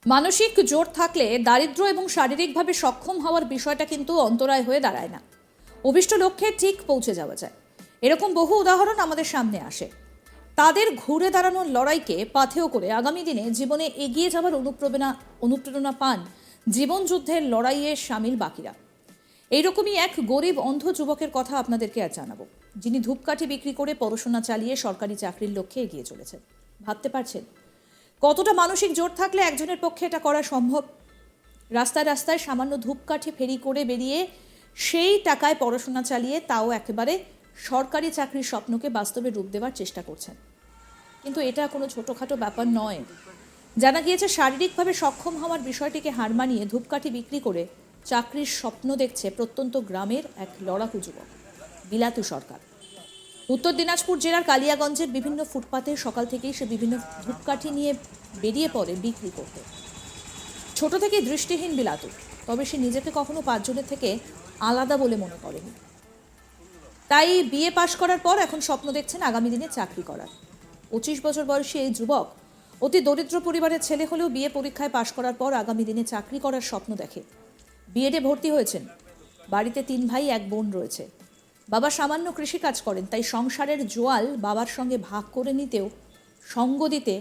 মানসিক জোর থাকলে দারিদ্র্য এবং শারীরিকভাবে সক্ষম হওয়ার বিষয়টা কিন্তু অন্তরায় হয়ে দাঁড়ায় না। অভিষ্ট লক্ষ্যে ঠিক পৌঁছে যাওয়া যায়। এরকম বহু উদাহরণ আমাদের সামনে আসে। তাদের ঘুরে দাঁড়ানোর লড়াইকে পাথেয় করে আগামী দিনে জীবনে এগিয়ে যাওয়ার অনুপ্রেরণা পান জীবন যুদ্ধের লড়াইয়ে সামিল বাকিরা। এইরকমই এক গরিব অন্ধ যুবকের কথা আপনাদেরকে আজ জানাবো, যিনি ধূপকাঠি বিক্রি করে পড়াশোনা চালিয়ে সরকারি চাকরির লক্ষ্যে এগিয়ে চলেছেন। ভাবতে পারছেন কতটা মানসিক জোর থাকলে একজনের পক্ষে এটা করা সম্ভব? রাস্তায় রাস্তায় সামান্য ধূপকাঠি ফেরি করে বেরিয়ে সেই টাকায় পড়াশোনা চালিয়ে, তাও একেবারে সরকারি চাকরির স্বপ্নকে বাস্তবে রূপ দেওয়ার চেষ্টা করছেন। কিন্তু এটা কোনো ছোটোখাটো ব্যাপার নয়। জানা গিয়েছে শারীরিকভাবে সক্ষম হওয়ার বিষয়টিকে হার মানিয়ে ধূপকাঠি বিক্রি করে চাকরির স্বপ্ন দেখছে প্রত্যন্ত গ্রামের এক লড়াকু যুবক বিলাতু সরকার। উত্তর দিনাজপুর জেলার কালিয়াগঞ্জের বিভিন্ন ফুটপাতে সকাল থেকেই সে বিভিন্ন ধূপকাঠি নিয়ে বেরিয়ে পড়ে বিক্রি করতে। ছোট থেকেই দৃষ্টিহীন বিলাতু, তবে সে নিজেকে কখনো পাঁচজনের থেকে আলাদা বলে মনে করেনি। তাই বিএ পাশ করার পর এখন স্বপ্ন দেখছেন আগামী দিনে চাকরি করার। 25 বছর বয়সী এই যুবক অতি দরিদ্র পরিবারের ছেলে হলেও বিএ পরীক্ষায় পাশ করার পর আগামী দিনে চাকরি করার স্বপ্ন দেখে। বিএডে ভর্তি হয়েছেন। বাড়িতে 3 ভাই 1 বোন রয়েছে। বাবা সামান্য কৃষিকাজ করেন, তাই সংসারের জোয়াল বাবার সঙ্গে ভাগ করে নিতেও সঙ্গ দিতে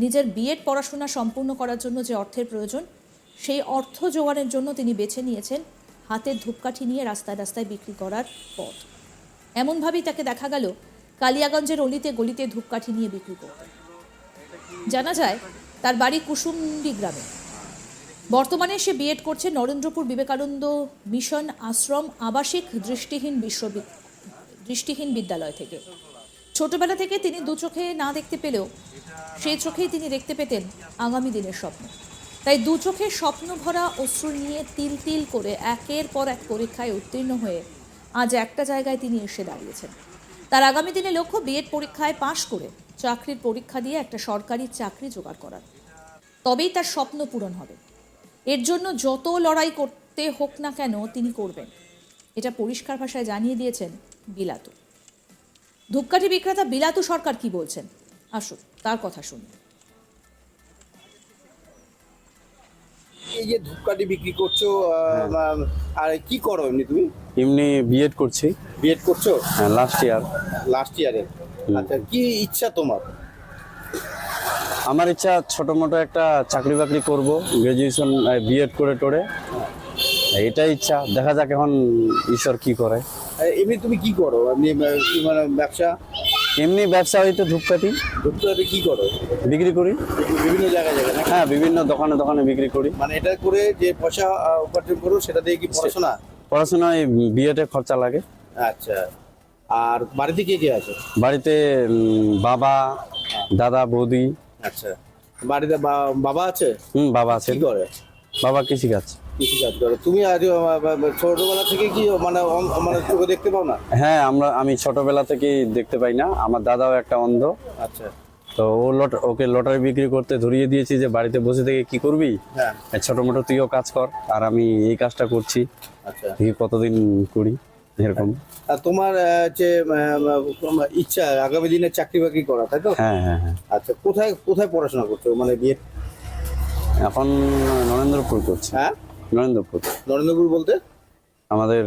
নিজের বিএড পড়াশোনা সম্পূর্ণ করার জন্য যে অর্থের প্রয়োজন, সেই অর্থ জোগাড়ের জন্য তিনি বেছে নিয়েছেন হাতের ধূপকাঠি নিয়ে রাস্তায় রাস্তায় বিক্রি করার পথ। এমনভাবেই তাকে দেখা গেল কালিয়াগঞ্জের অলিতে গলিতে ধূপকাঠি নিয়ে বিক্রি করতে। জানা যায় তার বাড়ি কুসুমডি গ্রামে। বর্তমানে সে বিএড করছে নরেন্দ্রপুর বিবেকানন্দ মিশন আশ্রম আবাসিক দৃষ্টিহীন বিদ্যালয় থেকে। ছোটবেলা থেকে তিনি দু চোখে না দেখতে পেলেও সেই চোখেই তিনি দেখতে পেতেন আগামী দিনের স্বপ্ন। তাই দু চোখে স্বপ্ন ভরা অশ্রু নিয়ে তিল তিল করে একের পর এক পরীক্ষায় উত্তীর্ণ হয়ে আজ একটা জায়গায় তিনি এসে দাঁড়িয়েছেন। তার আগামী দিনে লক্ষ্য বিএড পরীক্ষায় পাশ করে চাকরির পরীক্ষা দিয়ে একটা সরকারি চাকরি জোগাড় করার। তবেই তার স্বপ্ন পূরণ হবে। এর জন্য যত লড়াই করতে হোক না কেন তিনি করবেন, এটা পরিষ্কার ভাষায় জানিয়ে দিয়েছেন বিলাতু। ধূপকাঠি বিক্রেতা বিলাতু সরকার কি বলছেন, আসুন তার কথা শুনি। এই যে ধূপকাঠি বিক্রি করছো, আর কি করো এমনি তুমি? এমনি বিএড করছি। বিএড করছো? হ্যাঁ, লাস্ট ইয়ারে। আচ্ছা, কি ইচ্ছা তোমার? আমার ইচ্ছা ছোট মোটো একটা চাকরি বাকরি করব, গ্রাজুয়েশন বিএড করে টোরে, এটাই ইচ্ছা। দেখা যাক এখন ঈশ্বর কি করে। এমনি তুমি কি করো? এমনি কি মানে ব্যবসা? এমনি ব্যবসা হয়তো ধূপকাঠি কি করো? বিক্রি করি বিভিন্ন জায়গায় জায়গায় না? হ্যাঁ, বিভিন্ন দোকানে দোকানে বিক্রি করি। মানে এটা করে যে পয়সা উপার্জন করো সেটা দিয়ে কি পড়াশোনায় বিএডে খরচা লাগে। আচ্ছা, আর বাড়িতে কে কে আছে? বাড়িতে বাবা, দাদা, বৌদি। আচ্ছা, বাড়িতে বাবা আছে? বাবা আছে। কি করে? বাবা কৃষিকাজ করে। তুমি আজ ছোটবেলা থেকে কি মানে মানে চোখে দেখতে পাও না? হ্যাঁ, আমি ছোটবেলা থেকেই দেখতে পাই না। আমার দাদাও একটা অন্ধ। আচ্ছা, তো ওকে লটারি বিক্রি করতে ধরিয়ে দিয়েছি যে বাড়িতে বসে থেকে কি করবি, হ্যাঁ ছোট মোটো তুইও কাজ কর, আর আমি এই কাজটা করছি। আচ্ছা, দেখি কতদিন করি এরকম। আর তোমার যে ইচ্ছা আগামী দিনে চাকরি বাকরি করা, তাই তো? হ্যাঁ হ্যাঁ হ্যাঁ। আচ্ছা, কোথায় কোথায় পড়াশোনা করছো? মানে বিয়ে এখন নরেন্দ্রপুর করছি। হ্যাঁ, নরেন্দ্রপুর বলতে আমাদের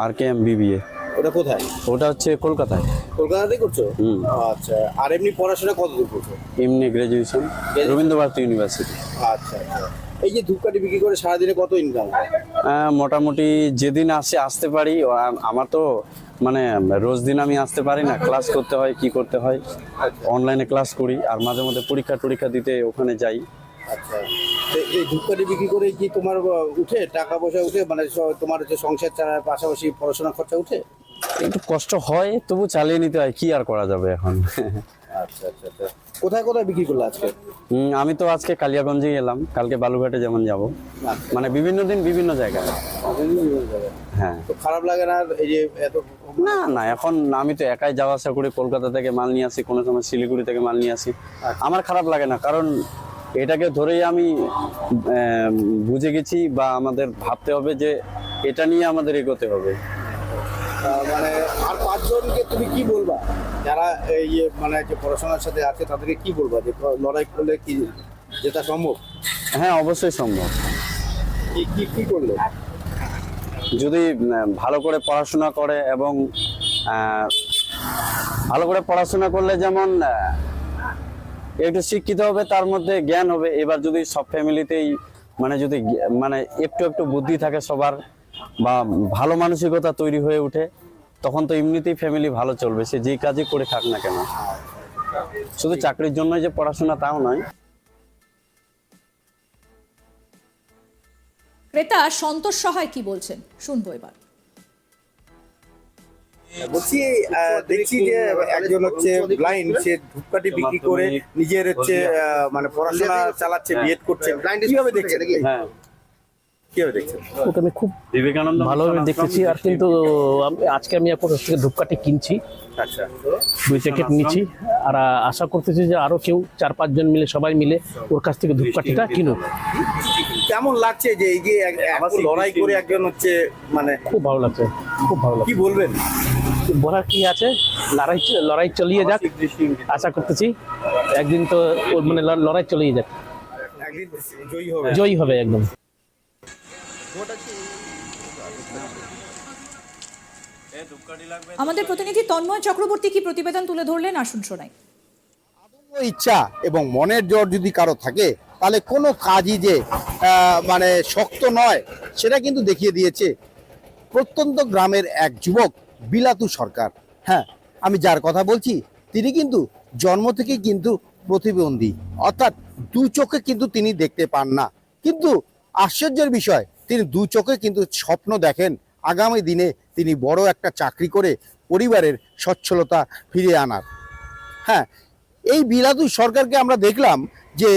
RKM BBA। ওটা কোথায়? ওটা হচ্ছে কলকাতায়। কলকাতাতেই করছো? আচ্ছা, আর এমনি পড়াশোনা কতদূর করছো? এমনি গ্রাজুয়েশন রবীন্দ্র ভারতী ইউনিভার্সিটি। আচ্ছা আচ্ছা। এই যে ধূপকাঠি বিক্রি করে সারাদিনে কত ইনকাম হয়? মোটামুটি যেদিন আসতে পারি। আমার তো মানে রোজ দিন আমি আসতে পারি না, ক্লাস করতে হয়, কি করতে হয়, অনলাইনে ক্লাস করি, আর মাঝে মধ্যে পরীক্ষা দিতে ওখানে যাই। আচ্ছা, তো এই ধূপকাঠি বিক্রি করে কি তোমার উঠে টাকা পয়সা উঠে, মানে তোমার হচ্ছে সংসার চালার পাশাপাশি পড়াশোনা খরচা উঠে? একটু কষ্ট হয়, তবু চালিয়ে নিতে হয়, কি আর করা যাবে এখন। আচ্ছা আচ্ছা আচ্ছা। কোথায় কোথায় বিক্রি করলে আজকে? আমি তো আজকে কালিয়াগঞ্জেই এলাম, কালকে বালুঘাটে যেমন যাব, মানে বিভিন্ন দিন বিভিন্ন জায়গায়। হ্যাঁ, তো খারাপ লাগে না এই যে এত? না না, এখন আমি তো একাই যাওয়া আসা করি, কলকাতা থেকে মাল নিয়ে আসি, কোনো সময় শিলিগুড়ি থেকে মাল নিয়ে আসি। আমার খারাপ লাগে না, কারণ এটাকে ধরেই আমি বুঝে গেছি, বা আমাদের ভাবতে হবে যে এটা নিয়ে আমাদের এগোতে হবে। মানে আর 5 জনকে তুমি কি বলবা যারা এই মানে যে পড়াশোনার সাথে আছে, তাদেরকে কি বলবা যে লড়াই করলে কি জেতা সম্ভব? হ্যাঁ, অবশ্যই সম্ভব। কি কি করলে? যদি ভালো করে পড়াশোনা করে এবং ভালো করে পড়াশোনা করলে যেমন একটু শিক্ষিত হবে, তার মধ্যে জ্ঞান হবে। এবার যদি সব ফ্যামিলিতেই মানে যদি মানে একটু একটু বুদ্ধি থাকে সবার, বা ভালো মানসিকতা তৈরি হয়ে ওঠে, তখন তো এমনিতেই ফ্যামিলি ভালো চলবে, সে যে কাজই করে থাক না কেন। শুধু চাকরির জন্যই যে পড়াশোনা তাও নয়। ক্রেতা সন্তোষ সহায় কি বলছেন শুনবো এবার। বলছি দেখছি যে একজন হচ্ছে ব্লাইন্ড, সে ধূপকাঠি বিক্রি করে নিজের হচ্ছে মানে পড়াশোনা চালাচ্ছে, বিএড করছে। কিভাবে দেখছেন? হ্যাঁ, কিভাবে দেখছেন? ওকে আমি খুব বিবেকানন্দ ভালোভাবে দেখতেছি। আর কিন্তু আজকে আমি আপনার কাছ থেকে ধূপকাঠি কিনছি, আচ্ছা, 2 প্যাকেট নিচ্ছি। আর আশা করতেছি যে আরো কেউ 4-5 জন মিলে, সবাই মিলে ওর কাছ থেকে ধূপকাঠিটা কিনুক। কেমন লাগছে যে এই যে এত লড়াই করে একজন হচ্ছে মানে, খুব ভালো লাগছে, খুব ভালো কি লাগছে। বলবেন? বলার কি আছে, লড়াই চালিয়ে যাক। আশা করতেছি একদিন তো ওর মানে লড়াই চালিয়ে যাক, একদিন জয়ী হবে। জয়ী হবে একদম। আমাদের প্রতিনিধি তন্ময় চক্রবর্তী কি প্রতিবেদন তুলে ধরলেন আসুন শোনাই। ইচ্ছা এবং মনের জোর যদি কারো থাকে, তাহলে কোনো কাজই যে মানে শক্ত নয় সেটা কিন্তু দেখিয়ে দিয়েছে প্রত্যন্ত গ্রামের এক যুবক বিলাতু সরকার। হ্যাঁ, আমি যার কথা বলছি তিনি কিন্তু জন্ম থেকেই কিন্তু প্রতিবন্ধী, অর্থাৎ 2 চোখে কিন্তু তিনি দেখতে পান না। কিন্তু আশ্চর্যের বিষয়, তিনি 2 চোখে কিন্তু স্বপ্ন দেখেন আগামী দিনে তিনি বড় একটা চাকরি করে পরিবারের সচ্ছলতা ফিরিয়ে আনার। হ্যাঁ, এই বিলাতু সরকারকে আমরা দেখলাম যে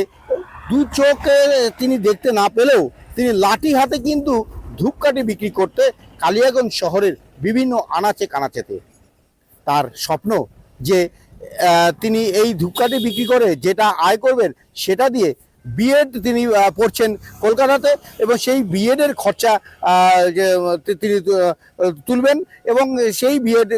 2 চোখে তিনি দেখতে না পেলেও তিনি লাঠি হাতে কিন্তু ধূপকাঠি বিক্রি করতে কালিয়াগঞ্জ শহরের বিভিন্ন আনাচে কানাচেতে। তার স্বপ্ন যে তিনি এই ধূপকাঠি বিক্রি করে যেটা আয় করবেন সেটা দিয়ে বিএড তিনি পড়ছেন কলকাতাতে, এবং সেই বিএডের খরচা যে তিনি তুলবেন, এবং সেই বিএড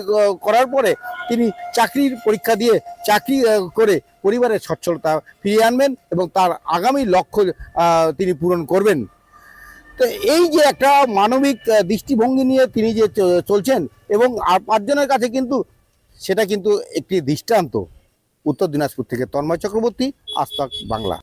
করার পরে তিনি চাকরির পরীক্ষা দিয়ে চাকরি করে পরিবারের সচ্ছলতা ফিরিয়ে আনবেন এবং তার আগামী লক্ষ্য তিনি পূরণ করবেন। তো এই যে একটা মানবিক দৃষ্টিভঙ্গি নিয়ে তিনি যে চলছেন, এবং আর 5 জনের কাছে কিন্তু সেটা কিন্তু একটি দৃষ্টান্ত। উত্তর দিনাজপুর থেকে তন্ময় চক্রবর্তী, আজ তাক বাংলা।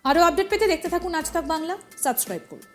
আরও আপডেট পেতে দেখতে থাকুন আজ তাক বাংলা, সাবস্ক্রাইব করুন।